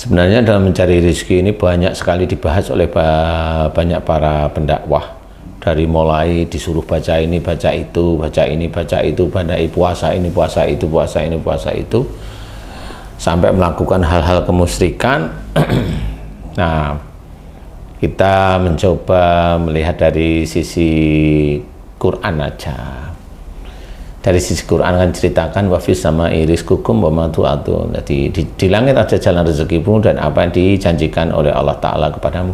Sebenarnya dalam mencari rezeki ini banyak sekali dibahas oleh banyak para pendakwah. Dari mulai disuruh baca ini, baca itu, baca ini, baca itu, badai puasa ini, puasa itu, puasa ini, puasa itu, sampai melakukan hal-hal kemusyrikan. Nah, kita mencoba melihat dari sisi Quran aja. Dari sisi Quran kan ceritakan wafis sama iris kukum mematu atu. Jadi di langit ada jalan rezekimu dan apa yang dijanjikan oleh Allah Ta'ala kepadamu.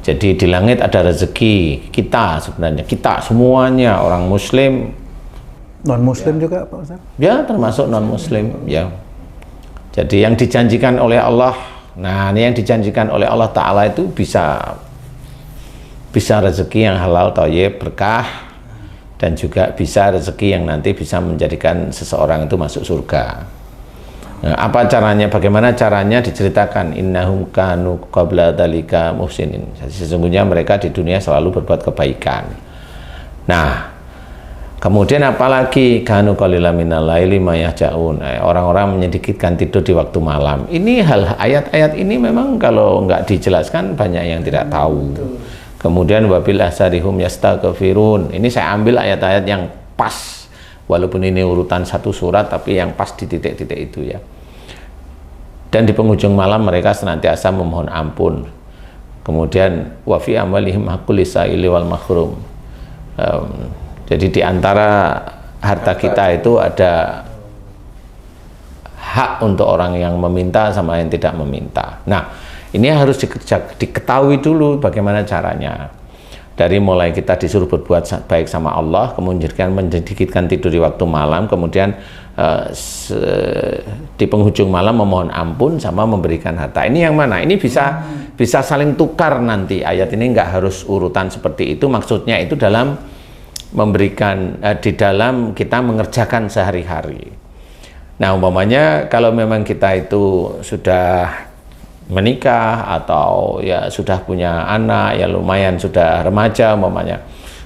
Jadi di langit ada rezeki kita, sebenarnya kita semuanya orang Muslim, non Muslim juga Pak Ustaz? Ya termasuk non Muslim ya. Jadi yang dijanjikan oleh Allah, nah ini yang dijanjikan oleh Allah Ta'ala itu bisa rezeki yang halal, thayyib, berkah, dan juga bisa rezeki yang nanti bisa menjadikan seseorang itu masuk surga. Nah, apa caranya? Bagaimana caranya diceritakan? Innahum kanu qabla dzalika muhsinin. Sesungguhnya mereka di dunia selalu berbuat kebaikan. Nah, kemudian apalagi kanu qalila minal laili ma yahjaun. Orang-orang menyedikitkan tidur di waktu malam. Ini ayat-ayat ini memang kalau nggak dijelaskan banyak yang tidak tahu. Kemudian wabil asarihum yastaghfirun. Ini saya ambil ayat-ayat yang pas. Walaupun ini urutan satu surat, tapi yang pas di titik-titik itu ya. Dan di penghujung malam mereka senantiasa memohon ampun. Kemudian wafi amalihim haqqul lisaili wal mahrum. Jadi di antara harta kita itu ada hak untuk orang yang meminta sama yang tidak meminta. Nah, ini harus diketahui dulu bagaimana caranya. Dari mulai kita disuruh berbuat baik sama Allah, kemudian menjadikan tidur di waktu malam, kemudian di penghujung malam memohon ampun sama memberikan harta. Ini yang mana? Ini bisa saling tukar nanti. Ayat ini nggak harus urutan seperti itu. Maksudnya itu dalam memberikan, di dalam kita mengerjakan sehari-hari. Nah, umpamanya kalau memang kita itu sudah menikah atau ya sudah punya anak, ya lumayan sudah remaja umpamanya,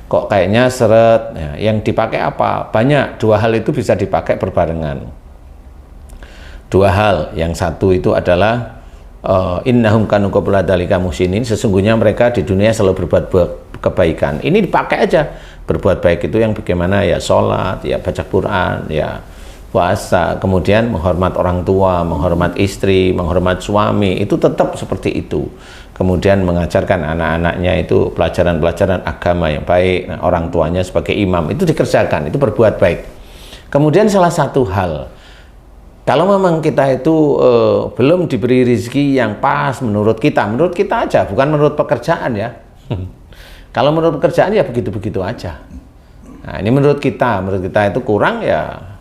kok kayaknya seret ya, yang dipakai apa? Banyak, dua hal itu bisa dipakai berbarengan. Dua hal, yang satu itu adalah innahum kanu qabla dzalika muhsinin, sesungguhnya mereka di dunia selalu berbuat kebaikan. Ini dipakai aja, berbuat baik itu yang bagaimana ya, sholat, ya baca Quran, ya puasa, kemudian menghormat orang tua, menghormat istri, menghormat suami, itu tetap seperti itu. Kemudian mengajarkan anak-anaknya itu pelajaran-pelajaran agama yang baik, nah, orang tuanya sebagai imam, itu dikerjakan, itu berbuat baik. Kemudian salah satu hal, kalau memang kita itu belum diberi rezeki yang pas menurut kita aja, bukan menurut pekerjaan ya. Kalau menurut pekerjaan ya begitu-begitu aja. Nah, ini menurut kita itu kurang ya,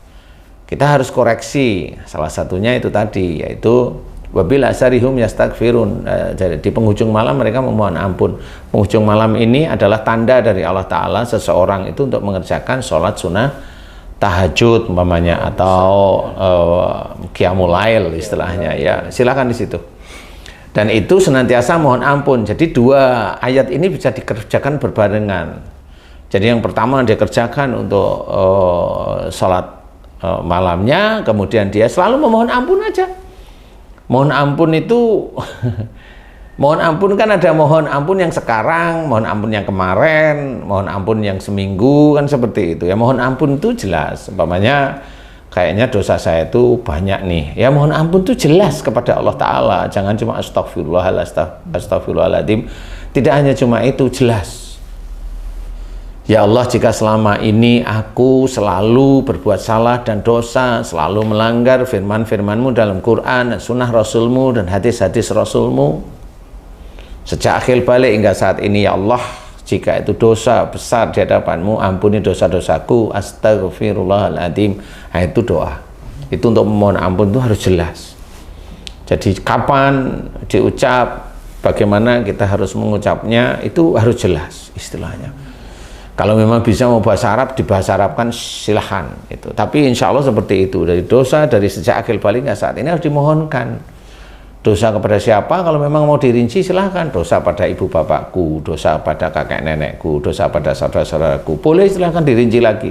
kita harus koreksi. Salah satunya itu tadi, yaitu wabil asarihum yastaghfirun. Jadi di penghujung malam mereka memohon ampun. Penghujung malam ini adalah tanda dari Allah Ta'ala seseorang itu untuk mengerjakan sholat sunnah tahajud umpamanya, atau qiyamul lail istilahnya ya. Silakan di situ. Dan itu senantiasa mohon ampun. Jadi dua ayat ini bisa dikerjakan berbarengan. Jadi yang pertama dia kerjakan untuk sholat malamnya, kemudian dia selalu memohon ampun aja. Mohon ampun itu mohon ampun kan ada mohon ampun yang sekarang, mohon ampun yang kemarin, mohon ampun yang seminggu, kan seperti itu ya. Mohon ampun itu jelas, umpamanya kayaknya dosa saya itu banyak nih ya, mohon ampun itu jelas kepada Allah Ta'ala. Jangan cuma astagfirullahaladzim. Tidak hanya cuma itu, jelas, ya Allah, jika selama ini aku selalu berbuat salah dan dosa, selalu melanggar firman-firman-Mu dalam Quran, sunnah Rasul-Mu dan hadis-hadis Rasul-Mu, sejak akhir balik hingga saat ini, ya Allah, jika itu dosa besar di hadapan-Mu, ampuni dosa-dosaku, astagfirullahaladzim. Nah, itu doa. Itu untuk memohon ampun itu harus jelas. Jadi kapan diucap, bagaimana kita harus mengucapnya, itu harus jelas istilahnya. Kalau memang bisa mau bahasa Arab, dibahasa Arabkan silahkan itu. Tapi insya Allah seperti itu. Dari dosa, dari sejak akhir balik hingga saat ini harus dimohonkan. Dosa kepada siapa? Kalau memang mau dirinci silahkan. Dosa pada ibu bapakku, dosa pada kakek nenekku, dosa pada saudara-saudaraku. Boleh silahkan dirinci lagi.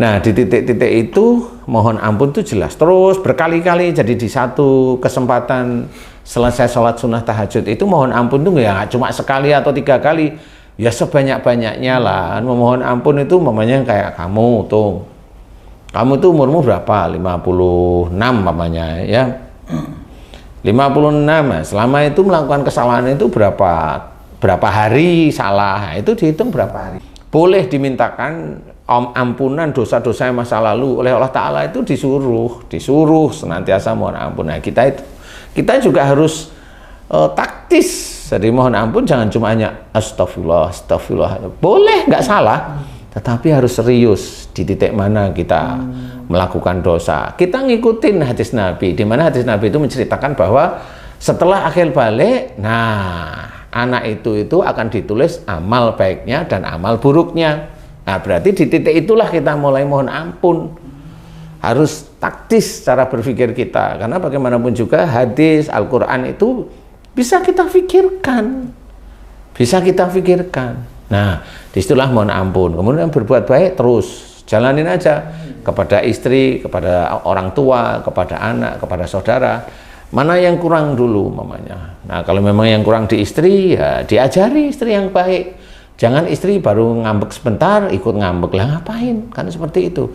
Nah, di titik-titik itu mohon ampun itu jelas. Terus berkali-kali, jadi di satu kesempatan selesai sholat sunnah tahajud itu mohon ampun itu ya nggak cuma sekali atau 3 kali, ya sebanyak-banyaknya lah. Memohon ampun itu mamanya kayak kamu tuh. Kamu tuh umurmu berapa? 56 mamanya ya. 56, selama itu melakukan kesalahan itu berapa hari salah, itu dihitung berapa hari. Boleh dimintakan ampunan dosa-dosa masa lalu oleh Allah Ta'ala, itu disuruh senantiasa mohon ampun. Nah, kita juga harus taktis. Jadi mohon ampun jangan cuma hanya astagfirullah, boleh nggak salah, tetapi harus serius di titik mana kita melakukan dosa. Kita ngikutin hadis Nabi, di mana hadis Nabi itu menceritakan bahwa setelah akhir balik, nah anak itu akan ditulis amal baiknya dan amal buruknya. Nah, berarti di titik itulah kita mulai mohon ampun. Harus taktis cara berpikir kita, karena bagaimanapun juga hadis Al-Quran itu bisa kita pikirkan. Nah, disitulah mohon ampun. Kemudian berbuat baik terus, jalanin aja kepada istri, kepada orang tua, kepada anak, kepada saudara. Mana yang kurang dulu mamanya. Nah, kalau memang yang kurang di istri, ya diajari istri yang baik. Jangan istri baru ngambek sebentar ikut ngambek, lah ngapain, kan seperti itu.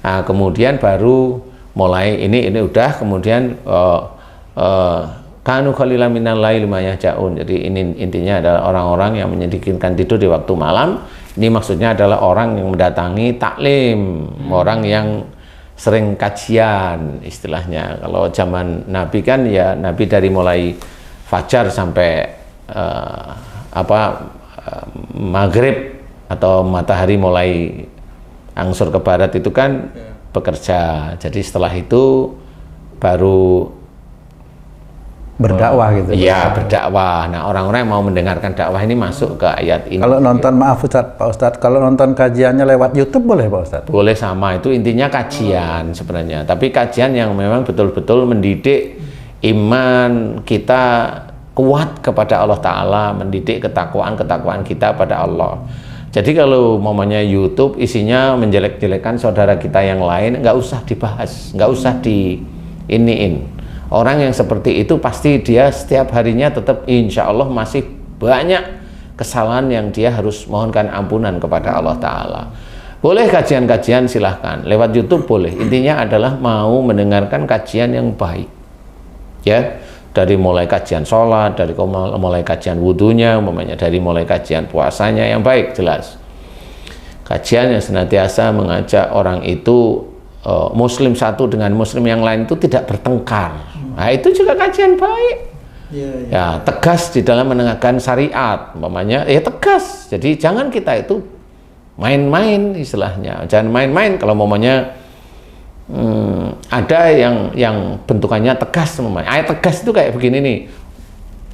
Nah, kemudian baru mulai ini udah, kemudian kanu khalilan minal lail ma yahjaun. Jadi ini intinya adalah orang-orang yang menyedikitkan tidur di waktu malam. Ini maksudnya adalah orang yang mendatangi taklim, orang yang sering kajian istilahnya. Kalau zaman Nabi kan ya Nabi dari mulai fajar sampai maghrib atau matahari mulai angsur ke barat itu kan bekerja. Jadi setelah itu baru berdakwah gitu. Iya, berdakwah. Nah, orang-orang yang mau mendengarkan dakwah ini masuk ke ayat ini. Kalau nonton, maaf Pak Ustadz, kalau nonton kajiannya lewat YouTube boleh Pak Ustadz? Boleh, sama, itu intinya kajian sebenarnya. Tapi kajian yang memang betul-betul mendidik iman kita kuat kepada Allah Ta'ala, mendidik ketakwaan kita pada Allah. Jadi kalau momennya YouTube isinya menjelek-jelekan saudara kita yang lain, nggak usah dibahas, nggak usah iniin. Orang yang seperti itu pasti dia setiap harinya tetap insya Allah masih banyak kesalahan yang dia harus mohonkan ampunan kepada Allah Ta'ala. Boleh kajian-kajian silahkan, lewat YouTube boleh. Intinya adalah mau mendengarkan kajian yang baik. Ya, dari mulai kajian sholat, dari mulai kajian wudhunya, dari mulai kajian puasanya yang baik, jelas. Kajian yang senantiasa mengajak orang itu muslim satu dengan muslim yang lain itu tidak bertengkar. Nah, itu juga kajian baik. Ya, tegas di dalam menegakkan syariat, umpamanya ya tegas. Jadi jangan kita itu main-main istilahnya. Jangan main-main kalau umpamanya ada yang bentukannya tegas umpamanya. Ayat tegas itu kayak begini nih.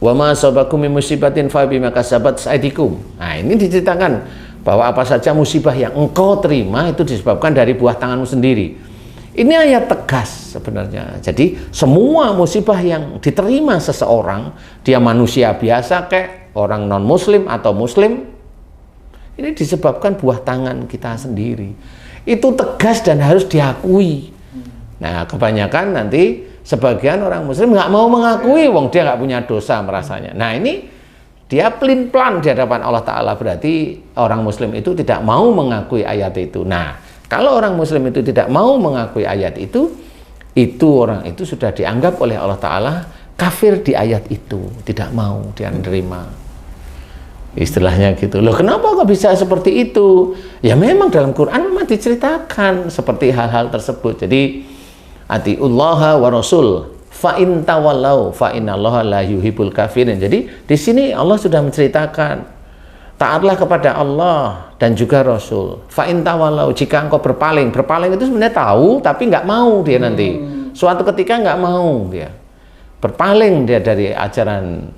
Wa ma asabakum min musibatin fa bima kasabat aydikum. Nah, ini diceritakan bahwa apa saja musibah yang engkau terima itu disebabkan dari buah tanganmu sendiri. Ini ayat tegas sebenarnya. Jadi semua musibah yang diterima seseorang, dia manusia biasa kayak orang non muslim atau muslim, ini disebabkan buah tangan kita sendiri. Itu tegas dan harus diakui. Nah, kebanyakan nanti sebagian orang muslim nggak mau mengakui, wong dia nggak punya dosa merasanya. Nah, ini dia pelin-pelan di hadapan Allah Ta'ala, berarti orang muslim itu tidak mau mengakui ayat itu. Nah, kalau orang muslim itu tidak mau mengakui ayat itu orang itu sudah dianggap oleh Allah Ta'ala kafir di ayat itu, tidak mau dia menerima. Istilahnya gitu. Loh, kenapa kok bisa seperti itu? Ya memang dalam Quran memang diceritakan seperti hal-hal tersebut. Jadi atiullaha wa rasul fa in tawallau fa innallaha la yuhibbul kafirin. Jadi di sini Allah sudah menceritakan taatlah kepada Allah dan juga Rasul. Fa in tawallau, jika engkau berpaling itu sebenarnya tahu tapi nggak mau dia nanti. Suatu ketika nggak mau dia. Berpaling dia dari ajaran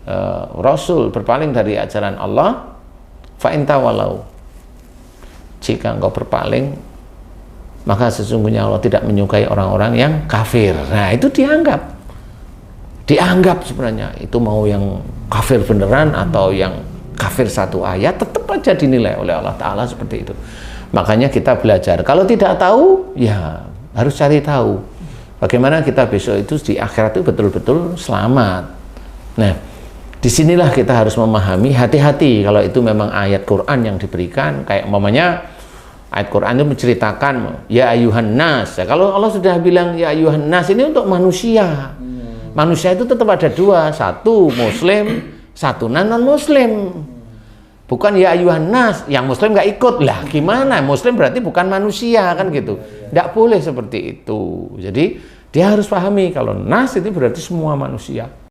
Rasul, berpaling dari ajaran Allah. Fa in tawallau, jika engkau berpaling, maka sesungguhnya Allah tidak menyukai orang-orang yang kafir. Nah, itu dianggap sebenarnya itu mau yang kafir beneran atau yang kafir satu ayat, tetap aja dinilai oleh Allah Ta'ala seperti itu. Makanya kita belajar. Kalau tidak tahu, ya harus cari tahu. Bagaimana kita besok itu di akhirat itu betul-betul selamat. Nah, disinilah kita harus memahami, hati-hati kalau itu memang ayat Quran yang diberikan. Kayak umpamanya ayat Quran itu menceritakan ya ayuhan nas. Ya, kalau Allah sudah bilang ya ayuhan nas, ini untuk manusia. Manusia itu tetap ada dua, satu muslim, satu non muslim. Bukan ya ayuhan nas, yang muslim nggak ikut lah. Gimana? Muslim berarti bukan manusia kan gitu. Nggak boleh seperti itu. Jadi dia harus pahami kalau nas itu berarti semua manusia.